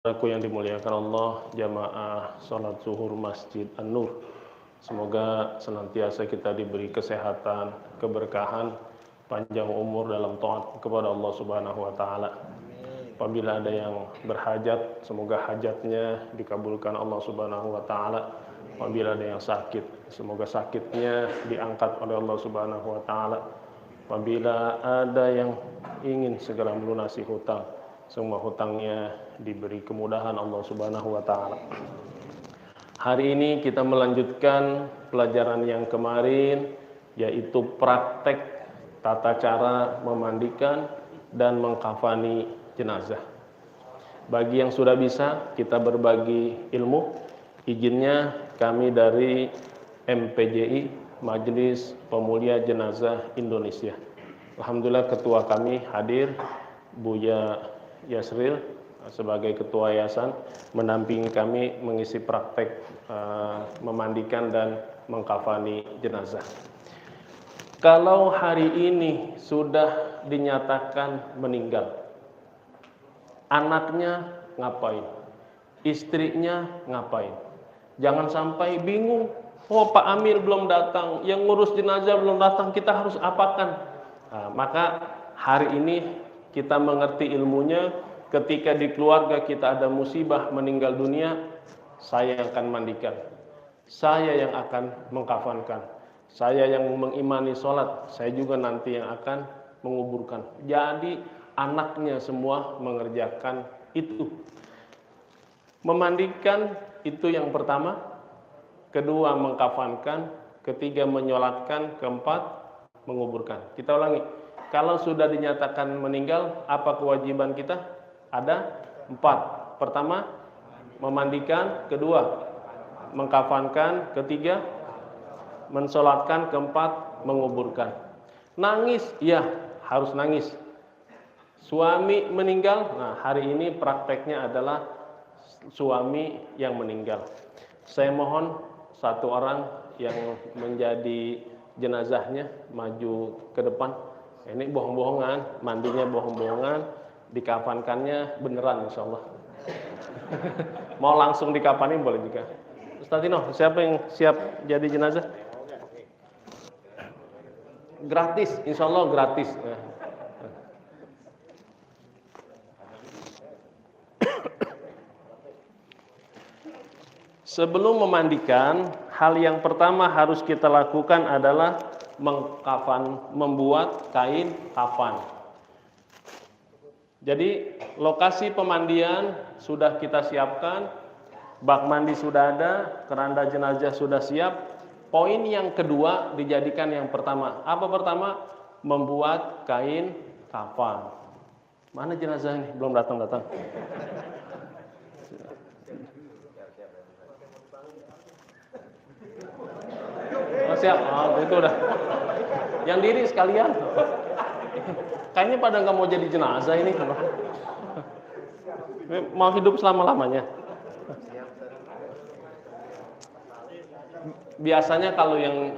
Aku yang dimuliakan Allah, jamaah salat zuhur Masjid An-Nur. Semoga senantiasa kita diberi kesehatan, keberkahan, panjang umur dalam taat kepada Allah Subhanahu wa taala. Apabila ada yang berhajat, semoga hajatnya dikabulkan Allah Subhanahu wa taala. Apabila ada yang sakit, semoga sakitnya diangkat oleh Allah Subhanahu wa taala. Apabila ada yang ingin segera melunasi hutang, semua hutangnya diberi kemudahan Allah Subhanahu wa taala. Hari ini kita melanjutkan pelajaran yang kemarin, yaitu praktek tata cara memandikan dan mengkafani jenazah. Bagi yang sudah bisa, kita berbagi ilmu. Izinnya kami dari MPJI, Majelis Pemulia Jenazah Indonesia. Alhamdulillah ketua kami hadir, Buya Yasril sebagai ketua yayasan mendampingi kami mengisi praktek memandikan dan mengkafani jenazah. Kalau hari ini sudah dinyatakan meninggal, anaknya ngapain? Istrinya ngapain? Jangan sampai bingung, oh Pak Amir belum datang, yang ngurus jenazah belum datang, kita harus apakan? Nah, maka hari ini kita mengerti ilmunya. Ketika di keluarga kita ada musibah meninggal dunia, saya yang akan mandikan, saya yang akan mengkafankan, saya yang mengimani sholat, saya juga nanti yang akan menguburkan. Jadi anaknya semua mengerjakan itu. Memandikan itu yang pertama, kedua mengkafankan, ketiga menyolatkan, keempat menguburkan. Kita ulangi, kalau sudah dinyatakan meninggal, apa kewajiban kita? Ada 4. Pertama, memandikan. Kedua, mengkafankan. Ketiga, mensolatkan. Keempat, menguburkan. Nangis, ya harus nangis. Suami meninggal, nah hari ini prakteknya adalah suami yang meninggal. Saya mohon satu orang yang menjadi jenazahnya maju ke depan. Ini bohong-bohongan, mandinya bohong-bohongan, dikafankannya beneran insyaallah. Mau langsung dikafanin boleh juga. Ustaz Tino, siapa yang siap jadi jenazah? Gratis, insyaallah gratis. Sebelum memandikan, hal yang pertama harus kita lakukan adalah membuat kain kafan. Jadi lokasi pemandian sudah kita siapkan, bak mandi sudah ada, keranda jenazah sudah siap. Poin yang kedua dijadikan yang pertama. Apa pertama? Membuat kain kafan. Mana jenazah ini? Belum datang-datang. Oh, siap. Oh, itu udah. Yang diri sekalian. Kayaknya pada nggak mau jadi jenazah ini. Mau hidup selama-lamanya. Biasanya kalau yang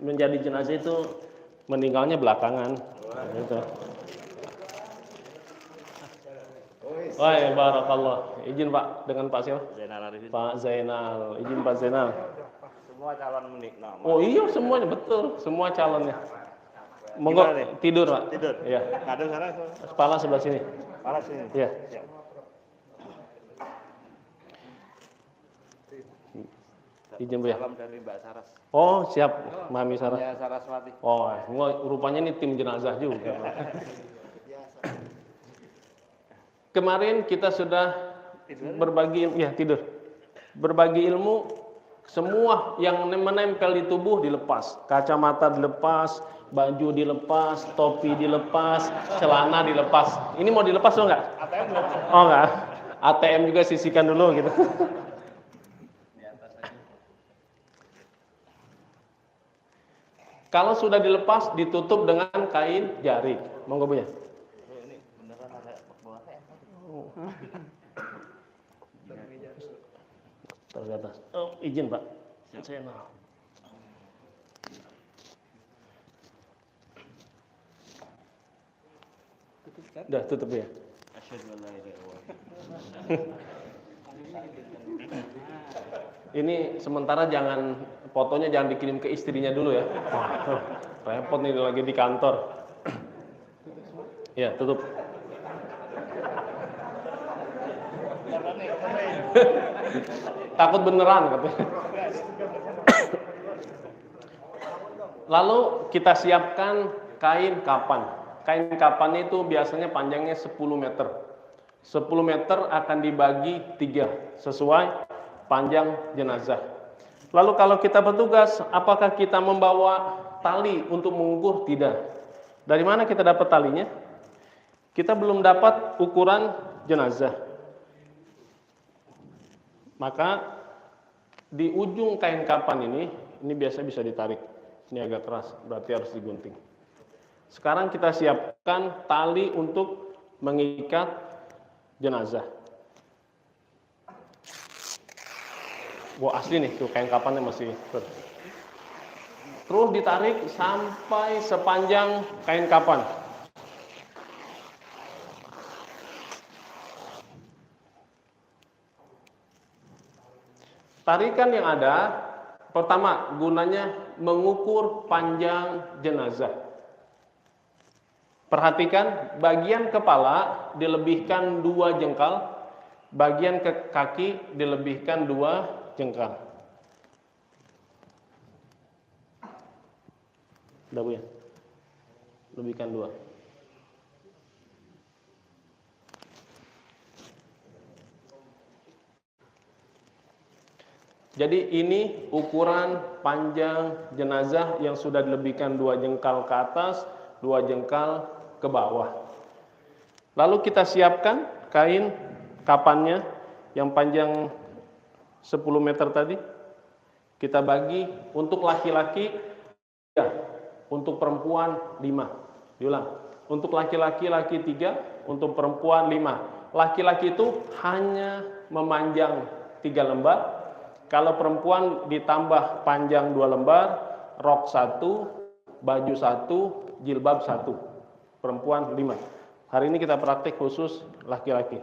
menjadi jenazah itu meninggalnya belakangan. Gitu. Wah, barakallah. Izin Pak, dengan Pak siapa? Zainal Arifin. Pak Zainal. Izin Pak Zainal. Semua calon menikah. Oh iya, semuanya betul, semua calonnya. Monggo tidur Pak. Tidur. Iya. Ngadeng sana. Kepala sebelah sini. Kepala sini. Iya. Ya. Izin Bu ya. Salam dari Mbak Saras. Oh siap, Mami Sarah. Ya, Saraswati. Oh, rupanya ini tim jenazah juga. Kemarin kita sudah berbagi, ya tidur. Berbagi ilmu, semua yang menempel di tubuh dilepas. Kacamata dilepas, baju dilepas, topi dilepas, celana dilepas. Ini mau dilepas loh nggak? ATM belum. Oh nggak. ATM juga sisihkan dulu gitu. Kalau sudah dilepas, ditutup dengan kain jarik. Monggo Bu ya. Ini beneran ada bawah Terus atas. Oh, izin Pak. Saya mau. Udah tutup ya. Asyhadu an la ilaha illallah. Ini sementara jangan fotonya jangan dikirim ke istrinya dulu ya. Repot nih lagi di kantor. Ya, tutup. Takut beneran katanya. Lalu kita siapkan kain kapan. Kain kapan itu biasanya panjangnya 10 meter. 10 meter akan dibagi 3 sesuai panjang jenazah. Lalu kalau kita bertugas, apakah kita membawa tali untuk mengukur? Tidak. Dari mana kita dapat talinya? Kita belum dapat ukuran jenazah. Maka di ujung kain kapan ini biasa bisa ditarik. Ini agak keras, berarti harus digunting. Sekarang kita siapkan tali untuk mengikat jenazah. Wah, asli nih, tuh kain kapannya masih terus ditarik sampai sepanjang kain kapan. Tarikan yang ada, pertama gunanya mengukur panjang jenazah. Perhatikan, bagian kepala dilebihkan 2 jengkal, bagian ke kaki dilebihkan 2 jengkal. Udah Bu ya? Lebihkan 2. Jadi ini ukuran panjang jenazah yang sudah dilebihkan 2 jengkal ke atas, 2 jengkal ke bawah. Lalu kita siapkan kain kapannya yang panjang 10 meter tadi. Kita bagi untuk laki-laki 3, untuk perempuan 5. Diulang. Untuk laki-laki 3, untuk perempuan 5. Laki-laki itu hanya memanjang 3 lembar. Kalau perempuan ditambah panjang 2 lembar, rok 1, baju 1, jilbab 1. Perempuan 5. Hari ini kita praktik khusus laki-laki.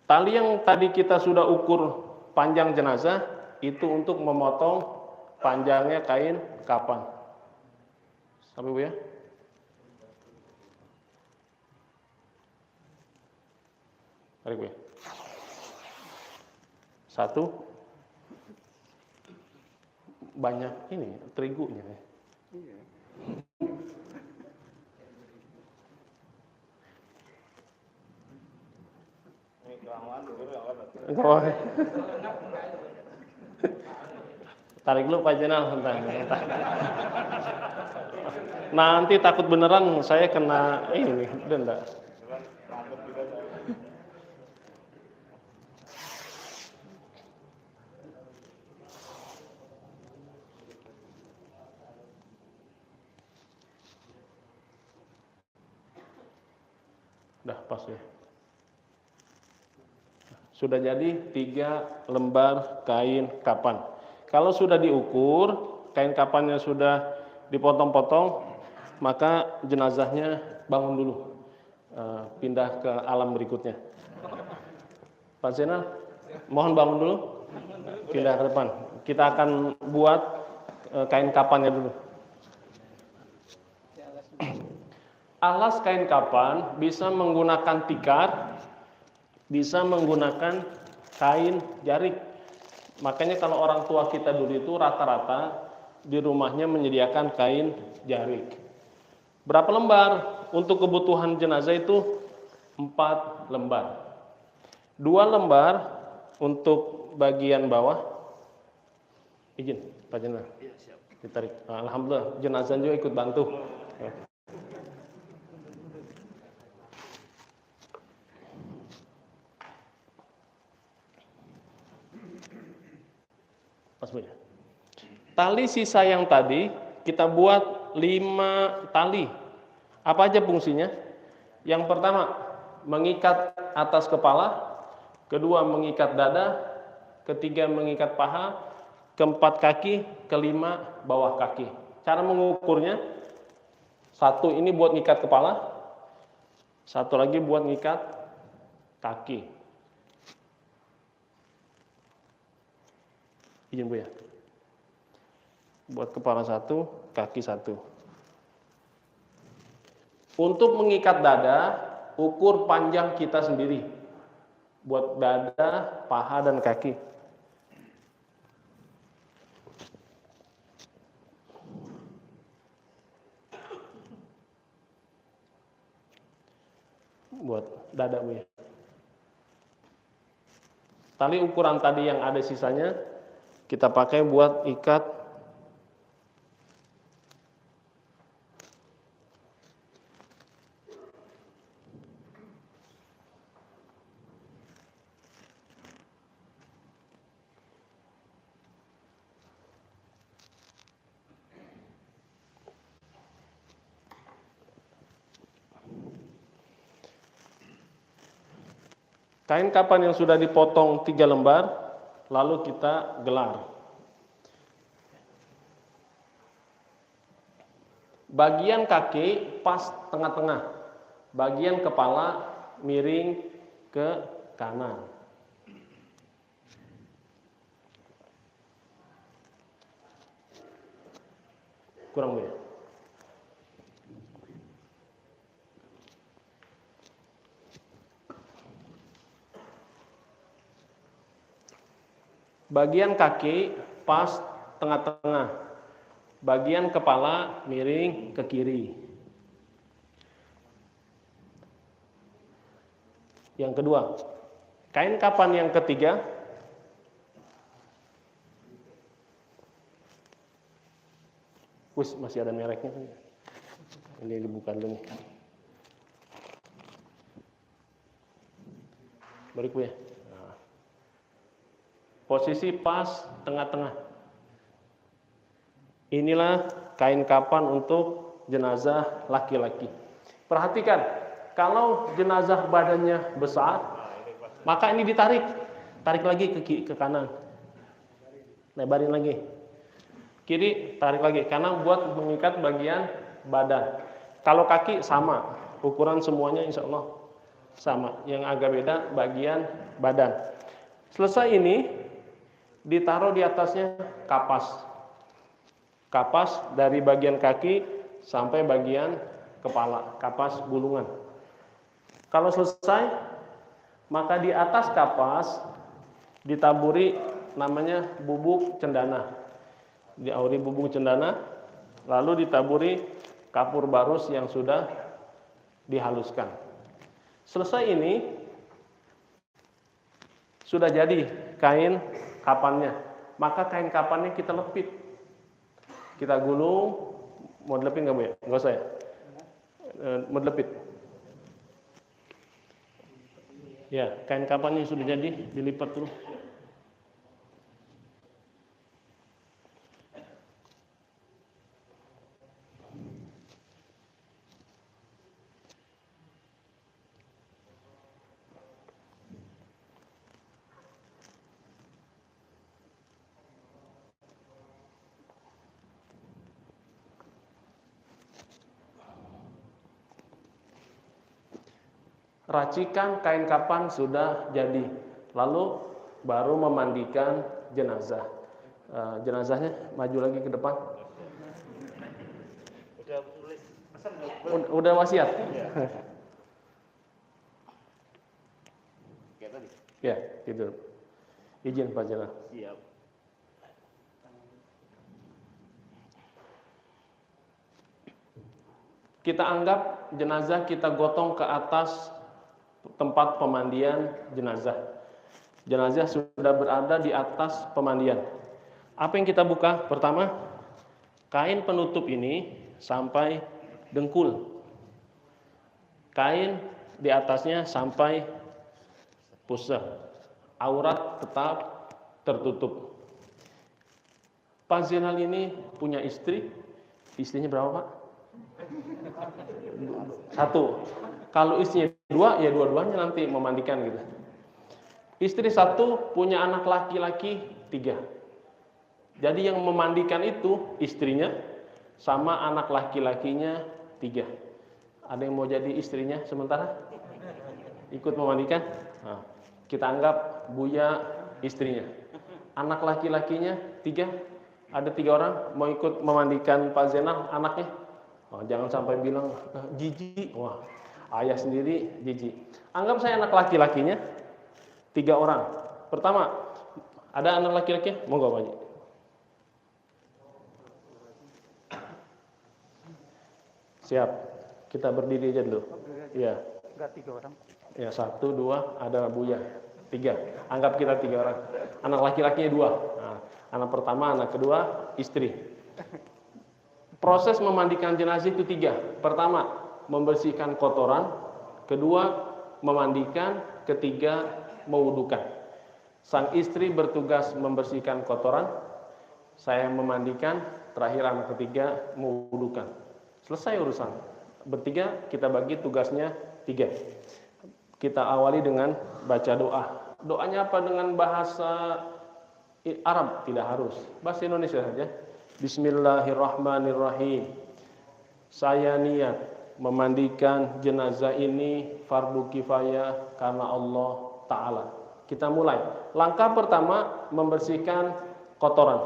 Tali yang tadi kita sudah ukur panjang jenazah, itu untuk memotong panjangnya kain kapan. Sampai Bu ya? Tarik Bu ya. 1. Banyak ini terigunya ya. Oh. Tarik dulu Pak Jenal, nanti takut beneran saya kena ini denda. Udah pas ya. Sudah jadi 3 lembar kain kapan. Kalau sudah diukur, kain kapannya sudah dipotong-potong, maka jenazahnya bangun dulu, pindah ke alam berikutnya. Pak Zainal, mohon bangun dulu, pindah ke depan. Kita akan buat kain kapannya dulu. Alas kain kapan bisa menggunakan tikar, bisa menggunakan kain jarik. Makanya kalau orang tua kita dulu itu rata-rata di rumahnya menyediakan kain jarik. Berapa lembar? Untuk kebutuhan jenazah itu 4 lembar. 2 lembar untuk bagian bawah. Izin, Pak Jenderal. Ditarik. Alhamdulillah, jenazah juga ikut bantu. Pas Bu ya. Tali sisa yang tadi kita buat 5 tali. Apa aja fungsinya? Yang pertama, mengikat atas kepala, kedua mengikat dada, ketiga mengikat paha, keempat kaki, kelima bawah kaki. Cara mengukurnya, 1 ini buat ngikat kepala, Satu lagi buat ngikat kaki. Izin Bu ya. Buat kepala satu, kaki satu. Untuk mengikat dada, ukur panjang kita sendiri. Buat dada, paha, dan kaki. Buat dada Bu ya. Tali ukuran tadi yang ada sisanya kita pakai buat ikat kain kapan yang sudah dipotong 3 lembar, lalu kita gelar. Bagian kaki pas tengah-tengah, bagian kepala miring ke kanan. Kurang ya? Bagian kaki pas tengah-tengah, bagian kepala miring ke kiri. Yang kedua, kain kapan yang ketiga, masih ada mereknya. Ini dibuka dulu nih. Balik Bu ya. Posisi pas tengah-tengah. Inilah kain kapan untuk jenazah laki-laki. Perhatikan, kalau jenazah badannya besar, maka ini ditarik. Tarik lagi ke kanan. Lebarin lagi. Kiri, tarik lagi. Kanan buat mengikat bagian badan. Kalau kaki sama, ukuran semuanya insya Allah sama. Yang agak beda bagian badan. Selesai ini, ditaruh di atasnya kapas. Kapas dari bagian kaki sampai bagian kepala, kapas gulungan. Kalau selesai, maka di atas kapas ditaburi namanya bubuk cendana. Diauri bubuk cendana, lalu ditaburi kapur barus yang sudah dihaluskan. Selesai ini, sudah jadi kain kapannya, maka kain kapannya kita lepit, kita gulung. Mau dilepit nggak Bu ya? Nggak usah ya? Mau dilepit? Ya, kain kapannya sudah jadi, dilipat dulu. Racikan kain kapan sudah jadi, lalu baru memandikan jenazah. Jenazahnya maju lagi ke depan. Udah tulis pesan Udah wasiat. kayak tadi. Ya, tidur. Izin Pak Jenazah. Siap. Kita anggap jenazah kita gotong ke atas tempat pemandian jenazah. Jenazah sudah berada di atas pemandian. Apa yang kita buka? Pertama, kain penutup ini sampai dengkul. Kain di atasnya sampai pusar. Aurat tetap tertutup. Pak Zainal ini punya istri. Istrinya berapa Pak? 1. Kalau istrinya 2, ya dua-duanya nanti memandikan gitu. Istri 1 punya anak laki-laki 3. Jadi yang memandikan itu istrinya sama anak laki-lakinya 3. Ada yang mau jadi istrinya sementara? Ikut memandikan? Nah, kita anggap Buya istrinya. Anak laki-lakinya 3, ada 3 orang mau ikut memandikan Pak Zainal anaknya. Oh, jangan sampai bilang jijik. Wah, ayah sendiri jijik. Anggap saya anak laki-lakinya 3 orang. Pertama, ada anak laki-laki? Monggo Pak Haji. Siap. Kita berdiri aja dulu. Iya. Enggak 3 orang. Ya, 1, 2, ada Buya. 3. Anggap kita 3 orang. Anak laki-lakinya 2. Nah, anak pertama, anak kedua, istri. Proses memandikan jenazah itu 3. Pertama, membersihkan kotoran. Kedua, memandikan. Ketiga, mewudukan. Sang istri bertugas membersihkan kotoran. Saya memandikan. Terakhir anak ketiga, mewudukan. Selesai urusan. Bertiga, kita bagi tugasnya 3. Kita awali dengan baca doa. Doanya apa? Dengan bahasa Arab? Tidak harus. Bahasa Indonesia saja. Bismillahirrahmanirrahim. Saya niat memandikan jenazah ini fardu kifayah karena Allah Ta'ala. Kita mulai. Langkah pertama, membersihkan kotoran.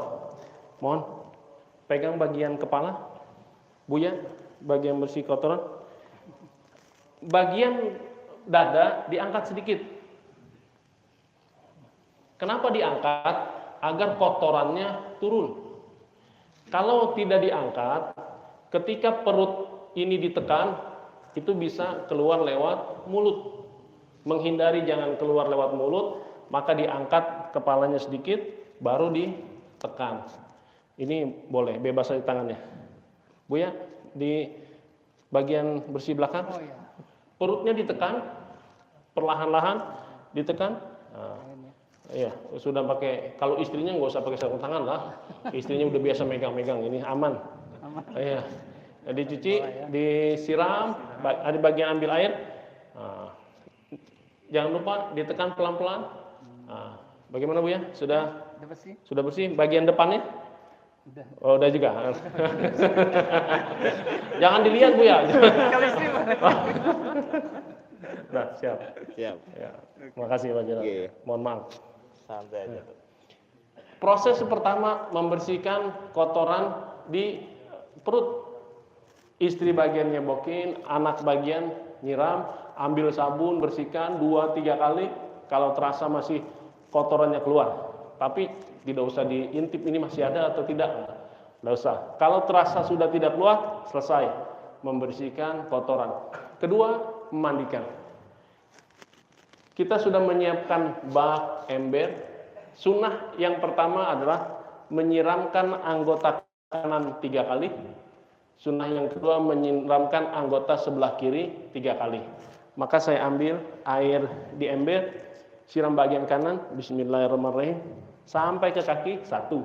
Mohon pegang bagian kepala. Buya, bagian bersih kotoran. Bagian dada diangkat sedikit. Kenapa diangkat? Agar kotorannya turun. Kalau tidak diangkat, ketika perut ini ditekan, itu bisa keluar lewat mulut. Menghindari jangan keluar lewat mulut, maka diangkat kepalanya sedikit, baru ditekan. Ini boleh, bebas saja tangannya. Buya, di bagian bersih belakang. Oh ya. Perutnya ditekan, perlahan-lahan ditekan. Nah, iya, sudah pakai. Kalau istrinya nggak usah pakai sarung tangan lah. Istrinya udah biasa megang-megang, ini aman. Iya, dicuci, disiram, ada bagian ambil air. Nah, jangan lupa ditekan pelan-pelan. Nah, bagaimana Bu ya? Sudah bersih? Sudah bersih. Bagian depannya? Udah. Oh, udah juga. Jangan dilihat Bu ya. Kalau istri mana? Nah, siap. Siap. Ya. Makasih Pak Jenderal. Oke. Mohon maaf. Santai aja. Proses pertama membersihkan kotoran di perut. Istri bagian nyebokin, anak bagian nyiram, ambil sabun bersihkan 2-3 kali. Kalau terasa masih kotorannya keluar, tapi tidak usah diintip ini masih ada atau tidak. Tidak usah. Kalau terasa sudah tidak keluar, selesai membersihkan kotoran. Kedua, memandikan. Kita sudah menyiapkan bak, ember. Sunnah yang pertama adalah menyiramkan anggota kanan 3 kali. Sunnah yang kedua menyiramkan anggota sebelah kiri 3 kali. Maka saya ambil air di ember, siram bagian kanan, bismillahirrahmanirrahim, sampai ke kaki 1.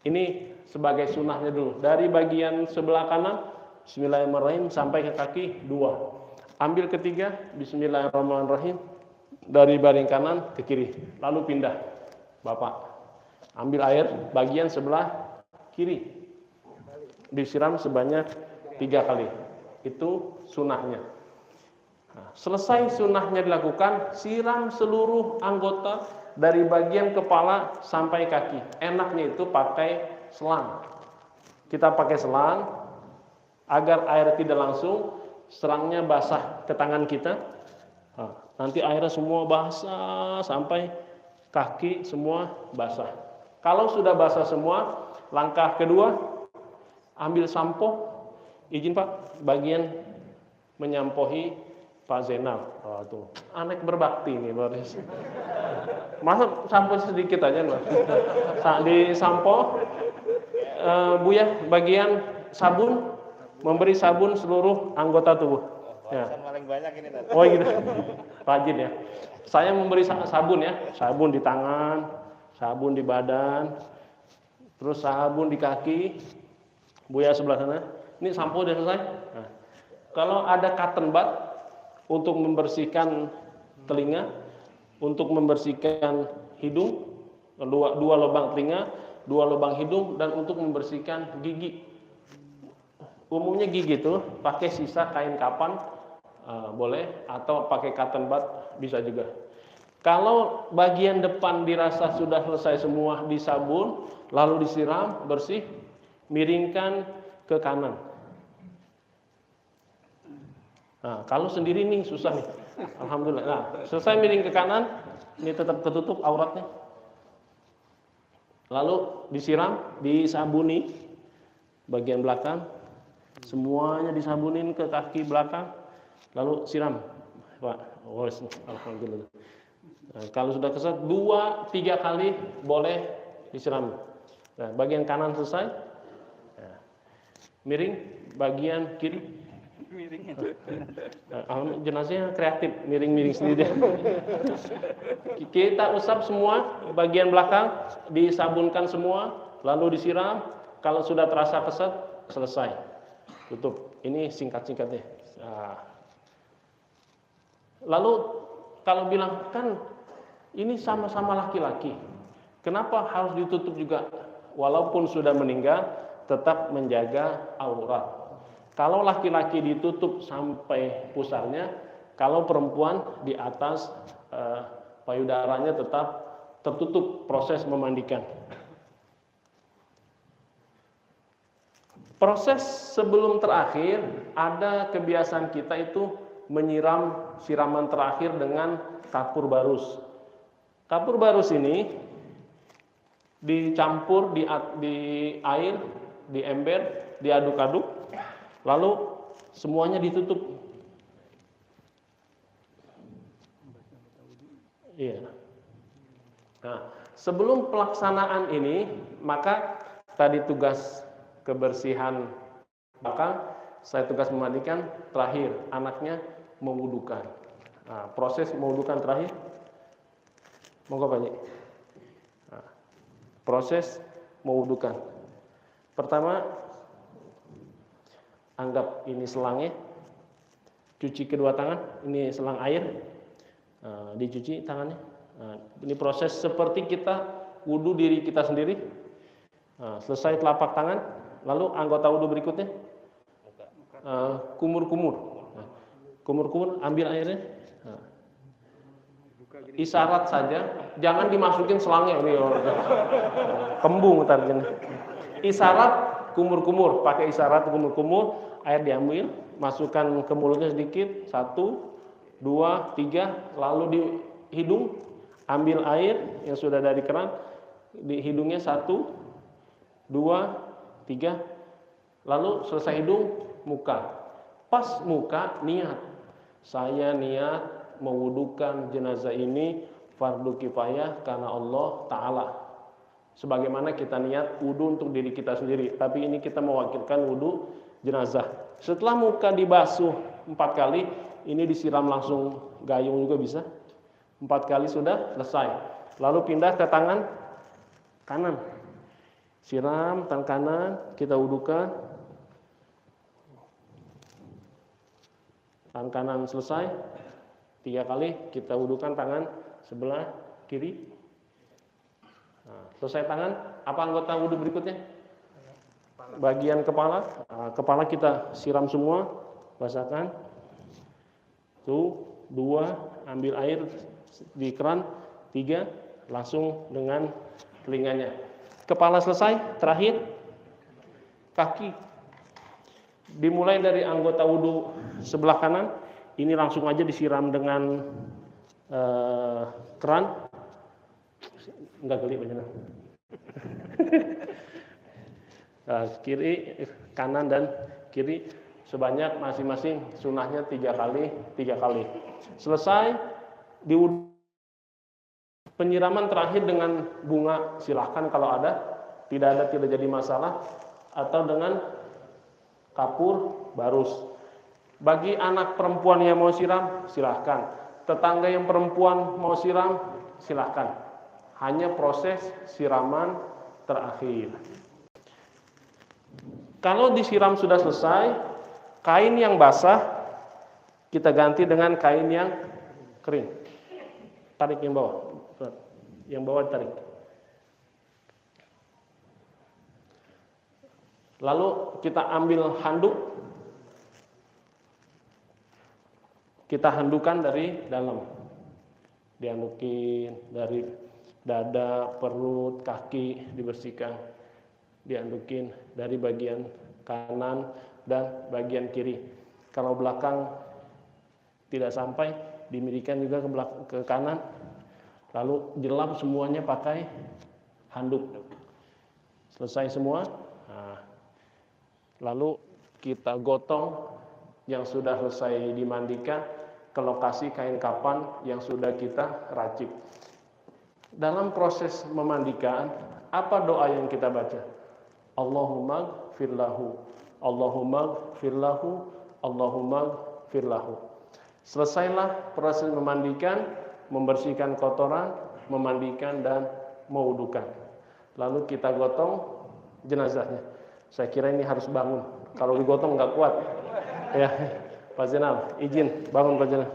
Ini sebagai sunnahnya dulu. Dari bagian sebelah kanan, bismillahirrahmanirrahim, sampai ke kaki 2. Ambil ketiga, bismillahirrahmanirrahim, dari bagian kanan ke kiri. Lalu pindah, Bapak. Ambil air bagian sebelah kiri. Disiram sebanyak 3 kali. Itu sunnahnya. Nah, selesai sunnahnya dilakukan, siram seluruh anggota dari bagian kepala sampai kaki. Enaknya itu pakai selang. Kita pakai selang agar air tidak langsung, serangnya basah ke tangan kita. Nah, nanti airnya semua basah sampai kaki semua basah. Kalau sudah basah semua, langkah kedua, ambil sampo. Izin Pak, bagian menyampohi Pak Zainal. Oh, tuh. Anak berbakti nih, Boris. Masa sampo sedikit aja, Mas. Di sampo, Buya, bagian sabun, memberi sabun seluruh anggota tubuh. Ya. Paling banyak ini tadi. Oh gitu, rajin ya. Saya memberi sabun ya, sabun di tangan, sabun di badan, terus sabun di kaki. Buya sebelah sana, ini sampo udah selesai. Nah, kalau ada cotton bud untuk membersihkan telinga, untuk membersihkan hidung, dua lubang telinga, 2 lubang hidung, dan untuk membersihkan gigi. Umumnya gigi tuh pakai sisa kain kapan boleh, atau pakai cotton bud bisa juga. Kalau bagian depan dirasa sudah selesai semua di sabun, lalu disiram bersih, miringkan ke kanan. Nah, kalau sendiri nih susah nih. Alhamdulillah. Nah, selesai miring ke kanan, ini tetap tertutup auratnya. Lalu disiram, disabuni bagian belakang, semuanya disabunin ke kaki belakang, lalu siram, Pak. Alhamdulillah. Nah, kalau sudah kesat 2-3 kali boleh disiram. Nah, bagian kanan selesai, nah, miring bagian kiri. Miring. Jenazahnya kreatif, miring-miring sendiri. Kita usap semua bagian belakang, disabunkan semua, lalu disiram. Kalau sudah terasa kesat, selesai, tutup. Ini singkat-singkatnya. Nah. Lalu kalau bilang kan ini sama-sama laki-laki, kenapa harus ditutup juga? Walaupun sudah meninggal, tetap menjaga aurat. Kalau laki-laki ditutup sampai pusarnya, kalau perempuan di atas payudaranya tetap tertutup proses memandikan. Proses sebelum terakhir, ada kebiasaan kita itu menyiram siraman terakhir dengan kapur barus. Kapur barus ini dicampur di air, di ember, diaduk-aduk, lalu semuanya ditutup. Iya. Nah, sebelum pelaksanaan ini, maka tadi tugas kebersihan belakang, saya tugas memandikan, terakhir anaknya mewudukan. Nah, proses mewudukan terakhir, monggo Pak Ji. Nah, proses mewudukan. Pertama, anggap ini selangnya, cuci kedua tangan, ini selang air, dicuci tangannya. Nah, ini proses seperti kita wudu diri kita sendiri. Nah, selesai telapak tangan, lalu anggota wudu berikutnya, kumur-kumur. Nah, kumur-kumur, ambil airnya. Nah, isyarat saja, jangan dimasukin selangnya, kembung targetnya. Isyarat kumur-kumur, pakai isyarat kumur-kumur, air diambil, masukkan ke mulutnya sedikit, 1, 2, 3, lalu di hidung, ambil air yang sudah dari keran, di hidungnya 1, 2, 3, lalu selesai hidung, muka. Pas muka, niat. Saya niat mewudukan jenazah ini fardu kifayah karena Allah Ta'ala. Sebagaimana kita niat wudu untuk diri kita sendiri, tapi ini kita mewakilkan wudu jenazah. Setelah muka dibasuh 4 kali, ini disiram langsung gayung juga bisa. 4 kali sudah selesai. Lalu pindah ke tangan kanan. Siram tangan kanan, kita wudukan. Tangan kanan selesai, 3 kali kita wudukan tangan sebelah kiri. Nah, selesai tangan, apa anggota wudu berikutnya? Bagian kepala. Nah, kepala kita siram semua, basahkan. 2, ambil air di keran. 3, langsung dengan telinganya. Kepala selesai, terakhir kaki. Dimulai dari anggota wudu sebelah kanan, ini langsung aja disiram dengan keran. Enggak geli benar. Nah, kiri, kanan dan kiri sebanyak masing-masing sunahnya 3 kali. Selesai di penyiraman terakhir dengan bunga, silahkan kalau ada, tidak jadi masalah, atau dengan kapur barus. Bagi anak perempuan yang mau siram, silahkan. Tetangga yang perempuan mau siram, silahkan. Hanya proses siraman terakhir. Kalau disiram sudah selesai, kain yang basah kita ganti dengan kain yang kering. Tarik yang bawah. Yang bawah tarik. Lalu kita ambil handuk, kita handukan dari dalam, dihandukin dari dada, perut, kaki dibersihkan, dihandukin dari bagian kanan dan bagian kiri. Kalau belakang tidak sampai, dimirikan juga ke kanan, lalu jelap semuanya pakai handuk. Selesai semua, nah, lalu kita gotong yang sudah selesai dimandikan ke lokasi kain kapan yang sudah kita racik. Dalam proses memandikan, apa doa yang kita baca? Allahumma firlahu, Allahumma firlahu, Allahumma firlahu. Selesailah proses memandikan, membersihkan kotoran, memandikan dan mewudukan. Lalu kita gotong jenazahnya. Saya kira ini harus bangun. Kalau digotong nggak kuat. Ya, Pak Zainal, izin bangun Pak Zainal.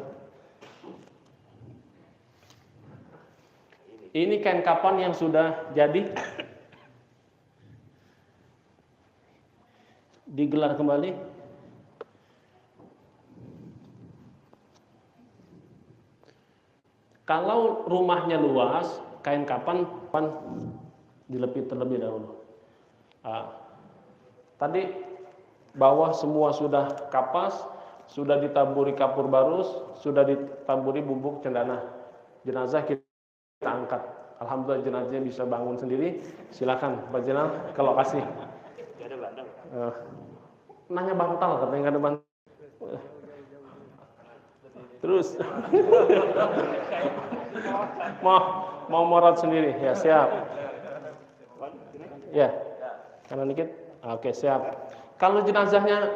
Ini kain kapan yang sudah jadi, digelar kembali. Kalau rumahnya luas, kain kapan dilepit terlebih dahulu. Tadi bawah semua sudah kapas, sudah ditaburi kapur barus, sudah ditaburi bubuk cendana. Jenazah kita angkat. Alhamdulillah jenazahnya bisa bangun sendiri. Silakan Pak Jenal ke lokasi. Gak ada bantal. Nanya bantal, katanya nggak ada bantal. Terus mau morat sendiri, ya siap. Ya, kanan dikit. Oke siap. Kalau jenazahnya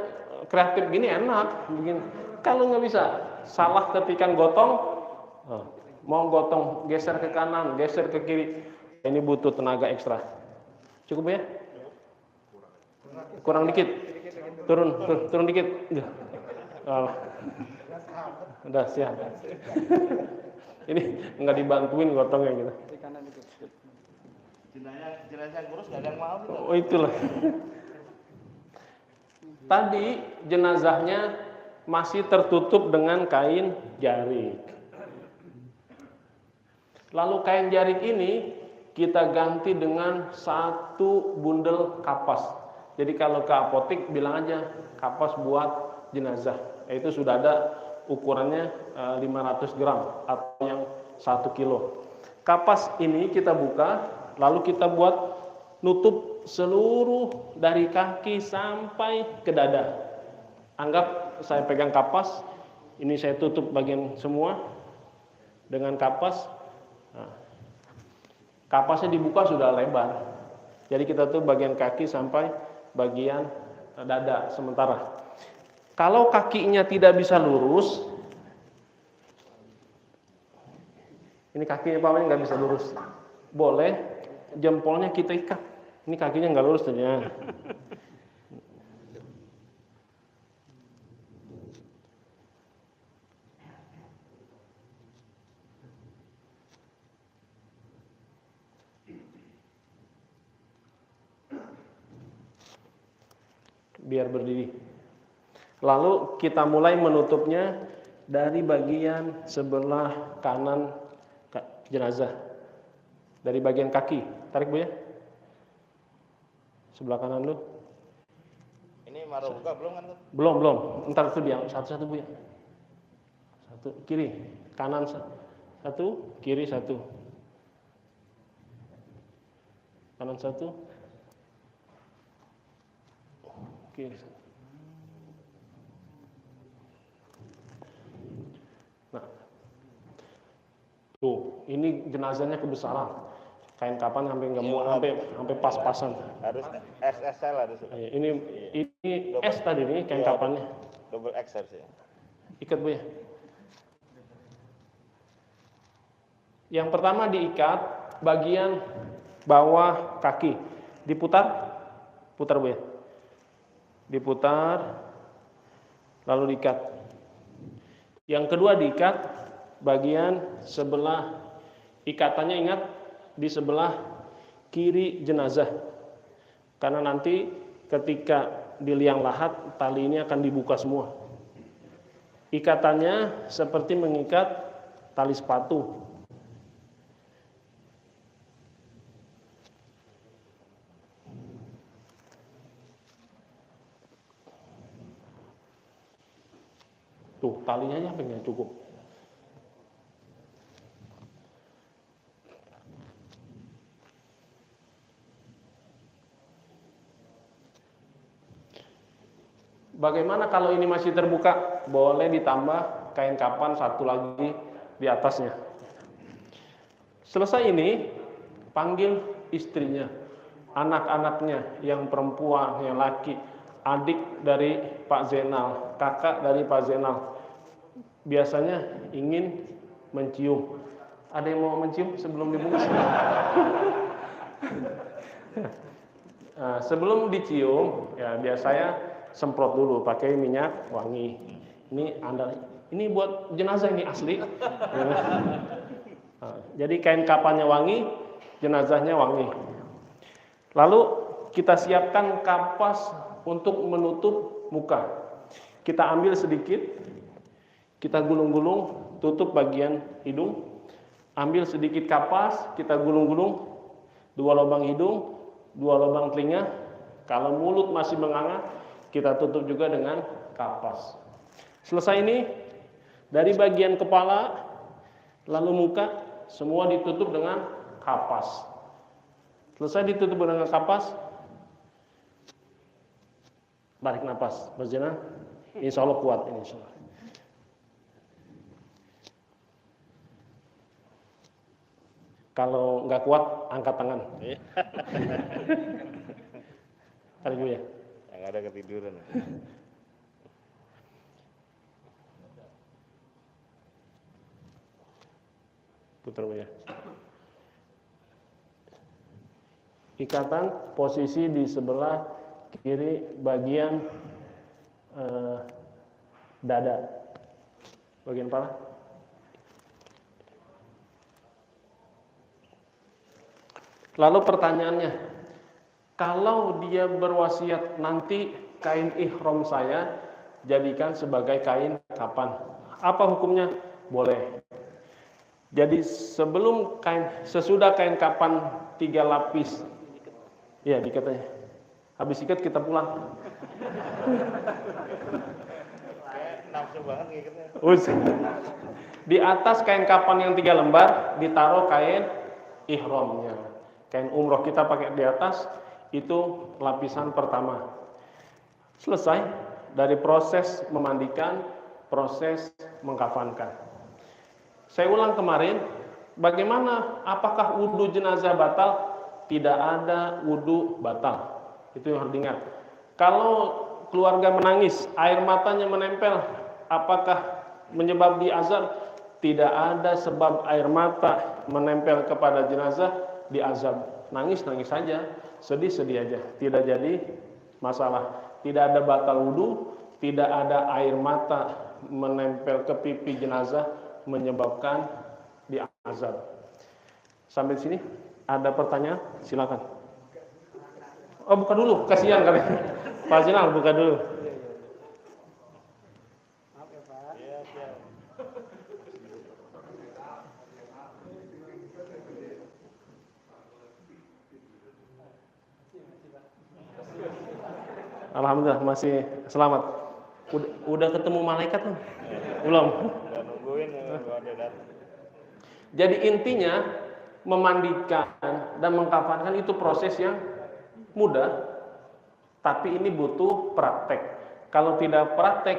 kreatif gini enak, begini. Kalau nggak bisa, salah ketika gotong, mau gotong geser ke kanan, geser ke kiri, ini butuh tenaga ekstra. Cukup ya? Kurang dikit, turun dikit. Udah siap. Ini nggak dibantuin gotongnya gitu. Jenazah kurus gak ada yang mau gitu. Oh itulah. Tadi jenazahnya masih tertutup dengan kain jarik. Lalu kain jarik ini kita ganti dengan satu bundel kapas. Jadi kalau ke apotek bilang aja kapas buat jenazah. Itu sudah ada ukurannya 500 gram atau yang 1 kilo. Kapas ini kita buka, lalu kita buat nutup seluruh dari kaki sampai ke dada. Anggap saya pegang kapas, ini saya tutup bagian semua dengan kapas. Nah, kapasnya dibuka sudah lebar. Jadi kita tuh bagian kaki sampai bagian dada sementara. Kalau kakinya tidak bisa lurus, ini kakinya Pak nggak bisa lurus, boleh jempolnya kita ikat. Ini kakinya nggak lurus tadinya. Biar berdiri. Lalu kita mulai menutupnya dari bagian sebelah kanan jenazah. Dari bagian kaki. Tarik Bu ya. Sebelah kanan lu. Ini maruh buka belum kan? Belum. Ntar itu dia satu-satu Bu ya. Satu kiri, kanan satu, kiri satu. Kanan satu. Kiri satu. Nah, tuh, ini jenazahnya kebesaran. Kain kapan sampai nggak mau, sampai pas-pasan. Harus XXL harus. Ini S tadi nih kain kapannya. Double XL sih. Ikat Bu ya. Yang pertama diikat bagian bawah kaki, putar Bu ya. Diputar, lalu diikat. Yang kedua diikat bagian sebelah, ikatannya ingat di sebelah kiri jenazah, karena nanti ketika di liang lahat, tali ini akan dibuka semua. Ikatannya seperti mengikat tali sepatu. Tuh, talinya aja pengen cukup. Bagaimana kalau ini masih terbuka? Boleh ditambah kain kapan satu lagi di atasnya. Selesai ini, panggil istrinya, anak-anaknya yang perempuan, yang laki, adik dari Pak Zainal, kakak dari Pak Zainal. Biasanya ingin mencium. Ada yang mau mencium sebelum dibungkus? Nah, sebelum dicium, ya biasanya semprot dulu pakai minyak wangi. Ini buat jenazah ini asli. Nah, jadi kain kapannya wangi, jenazahnya wangi. Lalu kita siapkan kapas untuk menutup muka. Kita ambil sedikit, kita gulung-gulung, tutup bagian hidung. Ambil sedikit kapas, kita gulung-gulung, 2 lubang hidung, 2 lubang telinga. Kalau mulut masih menganga, kita tutup juga dengan kapas. Selesai ini, dari bagian kepala, lalu muka, semua ditutup dengan kapas. Selesai ditutup dengan kapas, tarik nafas, berjalan. Insya Allah kuat ini. Insya Allah. Kalau nggak kuat, angkat tangan. Tarik dulu ya. Yang ada ketiduran. Putar dulu ya. Ikatan posisi di sebelah kiri bagian dada, bagian kepala. Lalu pertanyaannya, kalau dia berwasiat nanti kain ihram saya jadikan sebagai kain kapan, apa hukumnya? Boleh. Jadi sesudah kain kapan 3 lapis, ya dikatanya. Habis ikat kita pulang. Nafsu banget ngikatnya. Di atas kain kapan yang 3 lembar ditaruh kain ihramnya. Kain umroh kita pakai di atas, itu lapisan pertama. Selesai dari proses memandikan, proses mengkafankan. Saya ulang kemarin, bagaimana, apakah wudhu jenazah batal? Tidak ada wudhu batal. Itu yang harus diingat. Kalau keluarga menangis, air matanya menempel, apakah menyebab diazab? Tidak ada sebab air mata menempel kepada jenazah diazab. Nangis-nangis saja, sedih-sedih aja, tidak jadi masalah. Tidak ada batal wudhu, tidak ada air mata menempel ke pipi jenazah menyebabkan diazab. Sampai sini ada pertanyaan? Silakan. Oh, buka dulu, kasihan kali. Pak Zinal, buka dulu. Maaf ya Pak. Iya, siap. Alhamdulillah masih selamat. Udah ketemu malaikat belum? Belum. Udah nungguin ada datang. Jadi intinya memandikan dan mengkafankan itu proses yang mudah, tapi ini butuh praktek. Kalau tidak praktek,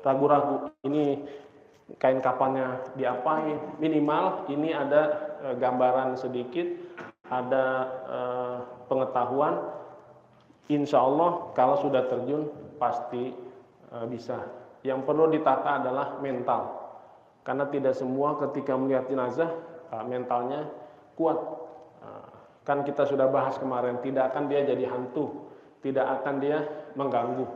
ragu-ragu ini kain kafannya diapain. Minimal ini ada gambaran sedikit, ada pengetahuan. Insya Allah kalau sudah terjun pasti bisa. Yang perlu ditata adalah mental, karena tidak semua ketika melihat jenazah mentalnya kuat. Kan kita sudah bahas kemarin, tidak akan dia jadi hantu, tidak akan dia mengganggu.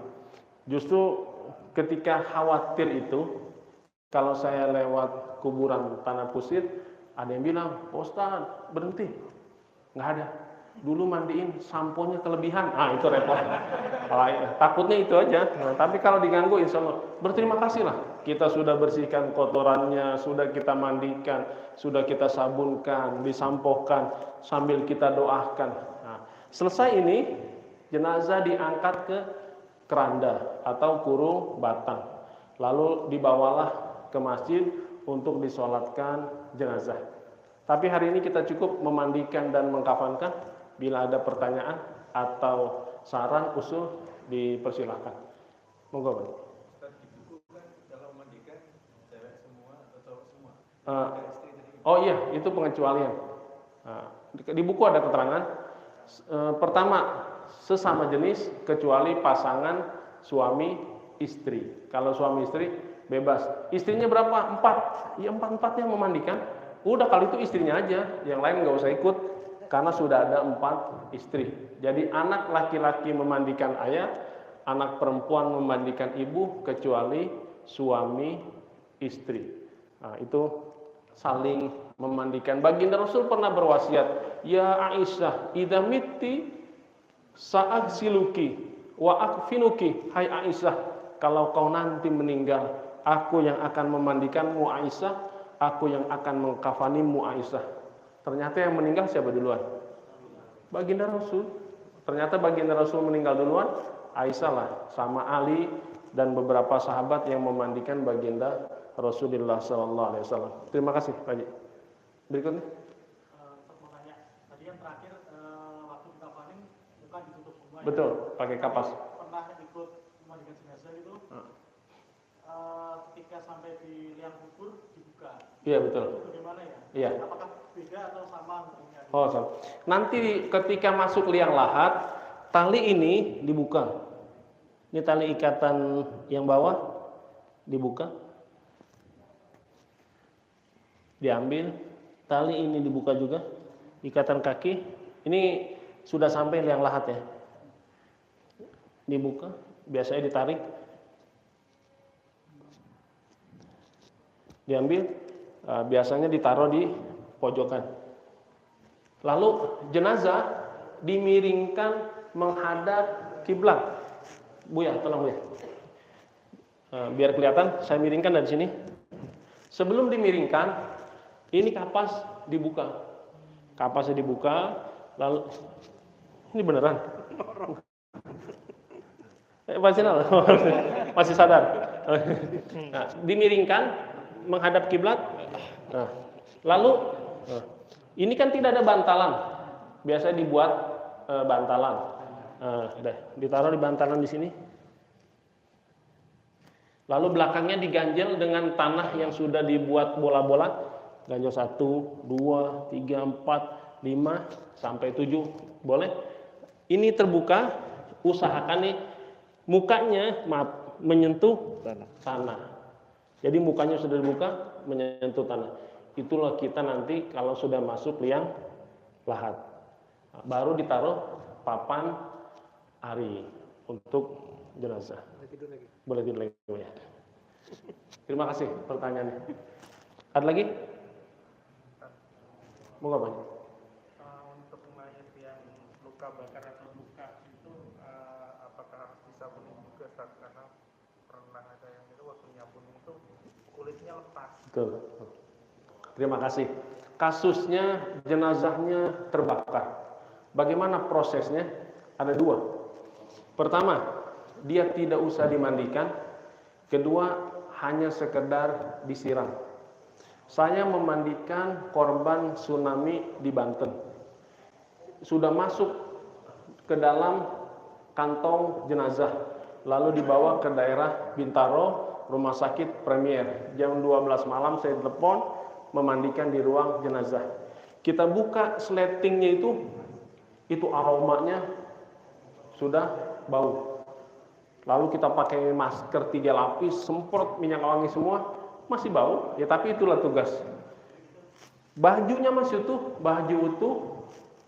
Justru ketika khawatir itu, kalau saya lewat kuburan tanah kusir, ada yang bilang, Ustaz berhenti, nggak ada. dulu mandiin samponya kelebihan, itu repot. Takutnya itu aja. Nah, tapi kalau diganggu, insya Allah berterima kasihlah. Kita sudah bersihkan kotorannya, sudah kita mandikan, sudah kita sabunkan, disampohkan, sambil kita doakan. Nah, selesai ini, jenazah diangkat ke keranda atau kurung batang, lalu dibawalah ke masjid untuk disolatkan jenazah. Tapi hari ini kita cukup memandikan dan mengkafankan. Bila ada pertanyaan atau saran usul, dipersilahkan. Monggo, Pak. Ustaz, di buku kan kalau mandikan cewek semua atau cowok semua? Oh iya, itu pengecualian. Di buku ada keterangan. Pertama, sesama jenis kecuali pasangan suami istri. Kalau suami istri bebas. Istrinya berapa? 4. Ya 4-4 yang memandikan. Udah kali itu istrinya aja, yang lain nggak usah ikut. Karena sudah ada 4 istri. Jadi anak laki-laki memandikan ayah, anak perempuan memandikan ibu, kecuali suami istri. Nah, itu saling memandikan. Baginda Rasul pernah berwasiat, ya Aisyah, idza mitti sa'agsiluki wa akfinuki. Hai Aisyah, kalau kau nanti meninggal, aku yang akan memandikanmu Aisyah, aku yang akan mengkafanimu Aisyah. Ternyata yang meninggal siapa duluan? Baginda Rasul. Ternyata Baginda Rasul meninggal duluan, Aisyah lah, sama Ali dan beberapa sahabat yang memandikan Baginda Rasulullah SAW. Terima kasih, Pak Haji. Berikutnya. Untuk menanya, tadi yang terakhir waktu kita paling bukan ditutup semua. Betul, pakai kapas. Pernah ikut memandikan jenazah itu, ketika sampai di liang kubur dibuka. Iya betul. Itu bagaimana ya? Iya. Apakah beda atau sama hukumnya? Oh, sama. Nanti ketika masuk liang lahat, tali ini dibuka. Ini tali ikatan yang bawah dibuka. Diambil, tali ini dibuka juga. Ikatan kaki, ini sudah sampai liang lahat ya. Dibuka, biasanya ditarik. Diambil, biasanya ditaruh di pojokan. Lalu jenazah dimiringkan menghadap kiblat. Buya, tolong Buya. Biar kelihatan, saya miringkan dari sini. Sebelum dimiringkan, ini kapas dibuka. Kapasnya dibuka, lalu ini beneran. Masih sadar. Nah, dimiringkan menghadap kiblat. Nah, lalu ini kan tidak ada bantalan. Biasa dibuat bantalan. Ditaruh di bantalan di sini. Lalu belakangnya diganjel dengan tanah yang sudah dibuat bola-bola. Ganjel 1, 2, 3, 4, 5 sampai 7. Boleh? Ini terbuka, usahakan nih mukanya menyentuh tanah. Jadi mukanya sudah dibuka, menyentuh tanah. Itulah kita nanti kalau sudah masuk liang lahat. Baru ditaruh papan ari untuk jenazah. Boleh tidur lagi ya. Terima kasih pertanyaannya. Ada lagi? Moga Pak. Untuk mayat yang luka bakar atau luka itu apakah harus disabuni juga saat karena pernah ada yang itu waktu nyabun itu kulitnya lepas. Betul. Terima kasih. Kasusnya jenazahnya terbakar. Bagaimana prosesnya? Ada 2. Pertama, dia tidak usah dimandikan. Kedua, hanya sekedar disiram. Saya memandikan korban tsunami di Banten. Sudah masuk ke dalam kantong jenazah, lalu dibawa ke daerah Bintaro, Rumah Sakit Premier. Jam 12 malam saya telepon, memandikan di ruang jenazah. Kita buka sletingnya itu aromanya sudah bau. Lalu kita pakai masker 3 lapis, semprot minyak wangi semua, masih bau. Ya tapi itulah tugas. Bajunya masih utuh, baju utuh,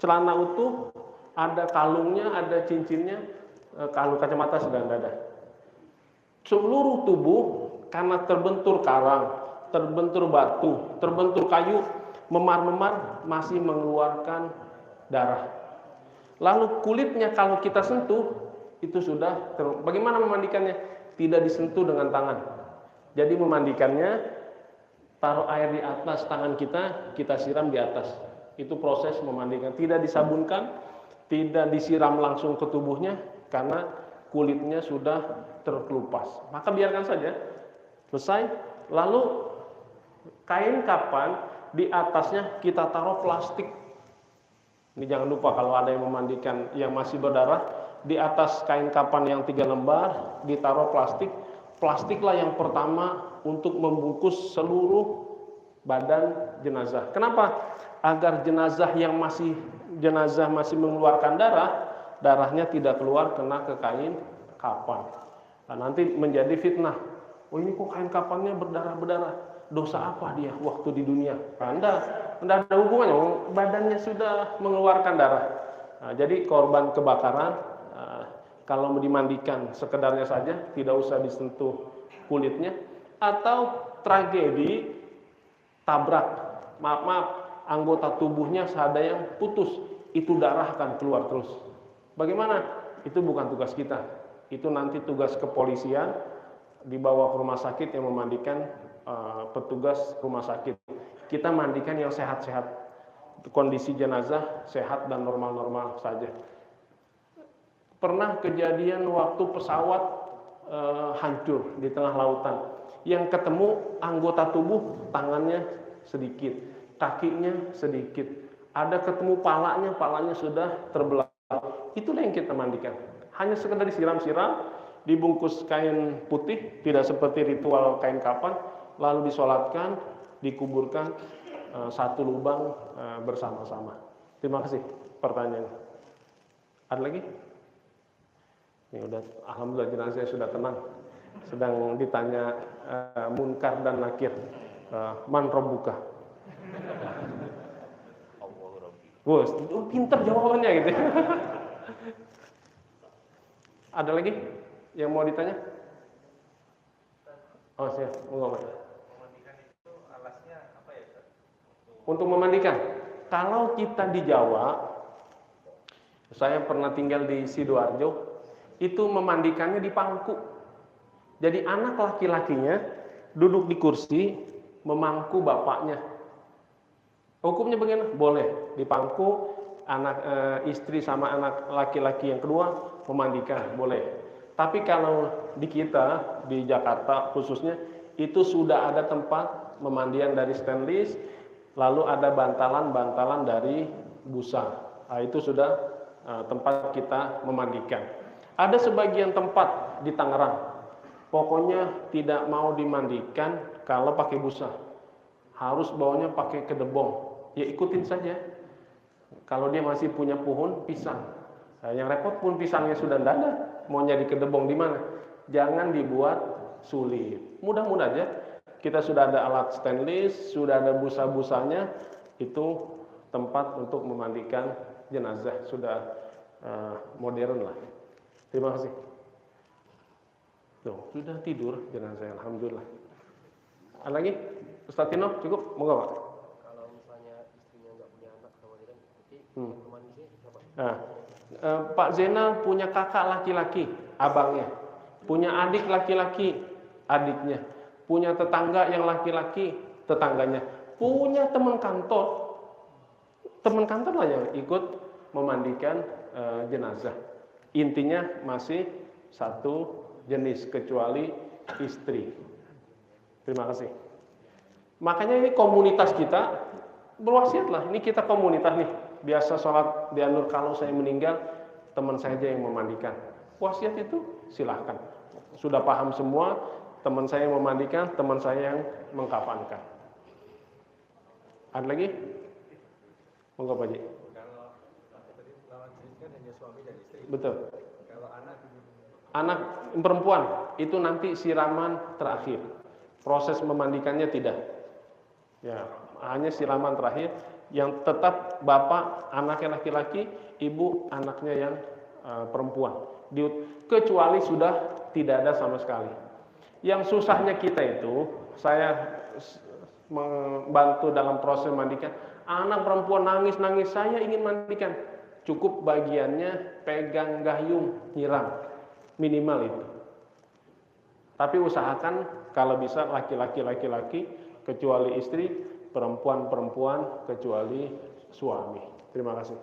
celana utuh, ada kalungnya, ada cincinnya, kalung kacamata sudah tidak ada. Seluruh tubuh karena terbentur karang, terbentur batu, terbentur kayu, memar-memar masih mengeluarkan darah. Lalu kulitnya kalau kita sentuh itu sudah bagaimana memandikannya? Tidak disentuh dengan tangan. Jadi memandikannya, taruh air di atas tangan kita siram di atas. Itu proses memandikan. Tidak disabunkan, tidak disiram langsung ke tubuhnya karena kulitnya sudah terkelupas. Maka biarkan saja. Selesai. Lalu kain kapan di atasnya kita taruh plastik. Ini jangan lupa kalau ada yang memandikan yang masih berdarah, di atas kain kapan yang 3 lembar ditaruh plastik. Plastiklah yang pertama untuk membungkus seluruh badan jenazah. Kenapa? Agar jenazah masih mengeluarkan darah, darahnya tidak keluar kena ke kain kapan. Nah, nanti menjadi fitnah. Oh, ini kok kain kapannya berdarah-berdarah? Dosa apa dia waktu di dunia? Anda tidak ada hubungannya, badannya sudah mengeluarkan darah. Nah, jadi korban kebakaran kalau dimandikan sekedarnya saja, tidak usah disentuh kulitnya. Atau tragedi tabrak, maaf, anggota tubuhnya ada yang putus, itu darah akan keluar terus. Bagaimana? Itu bukan tugas kita. Itu nanti tugas kepolisian, dibawa ke rumah sakit yang memandikan petugas rumah sakit. Kita mandikan yang sehat-sehat, kondisi jenazah sehat dan normal-normal saja. Pernah kejadian waktu pesawat hancur di tengah lautan, yang ketemu anggota tubuh tangannya sedikit, kakinya sedikit, ada ketemu palanya sudah terbelah. Itulah yang kita mandikan. Hanya sekedar disiram-siram, dibungkus kain putih, tidak seperti ritual kain kapan, lalu disolatkan, dikuburkan satu lubang bersama-sama. Terima kasih pertanyaan. Ada lagi? Ini udah, alhamdulillah jenazah sudah tenang. Sedang ditanya munkar dan nakir. Man rabbuka? Wah, pinter jawabannya gitu. Ada lagi yang mau ditanya? Oh, siap. Memandikan itu alasnya apa ya, Ustaz? Untuk memandikan, kalau kita di Jawa, saya pernah tinggal di Sidoarjo, itu memandikannya di pangku. Jadi anak laki-lakinya duduk di kursi, memangku bapaknya. Hukumnya bagaimana? Boleh di pangku, anak istri sama anak laki-laki yang kedua memandikan, boleh. Tapi kalau di kita, di Jakarta khususnya, itu sudah ada tempat memandian dari stainless, lalu ada bantalan-bantalan dari busa. Nah, itu sudah tempat kita memandikan. Ada sebagian tempat di Tangerang, pokoknya tidak mau dimandikan kalau pakai busa. Harus bawanya pakai kedebong. Ya ikutin saja. Kalau dia masih punya pohon pisang, yang repot pun pisangnya sudah tidak ada, mau nyari kedebong di mana? Jangan dibuat sulit. Mudah-mudah aja. Kita sudah ada alat stainless, sudah ada busa-busanya, itu tempat untuk memandikan jenazah sudah modern lah. Terima kasih. Tuh, sudah tidur jenazah, alhamdulillah. Ada lagi? Ustaz Tino, cukup? Moga, Pak. Kalau misalnya istrinya nggak punya anak sama dia, berarti kemandisinya siapa? Nah, Pak Zainal punya kakak laki-laki, abangnya. Punya adik laki-laki, adiknya. Punya tetangga yang laki-laki, tetangganya. Punya teman kantor lah yang ikut memandikan jenazah. Intinya masih satu jenis kecuali istri. Terima kasih. Makanya ini komunitas kita berwasiatlah. Ini kita komunitas nih. Biasa sholat di An-Nur, kalau saya meninggal teman saya aja yang memandikan. Wasiat itu silahkan. Sudah paham semua, teman saya yang memandikan, teman saya yang mengkafankan. Ada lagi? Monggo Pak Ji. Kalau tadi lawan jenis kan hanya suami dan istri. Betul. Kalau anak Anak perempuan itu nanti siraman terakhir. Proses memandikannya tidak. Ya, hanya siraman terakhir yang tetap bapak anaknya laki-laki, ibu anaknya yang perempuan. Kecuali sudah tidak ada sama sekali. Yang susahnya kita itu, saya membantu dalam proses memandikan, anak perempuan nangis-nangis, saya ingin mandikan. cukup bagiannya pegang gayung nyiram, minimal itu. Tapi usahakan kalau bisa laki-laki, kecuali istri, perempuan kecuali suami. Terima kasih.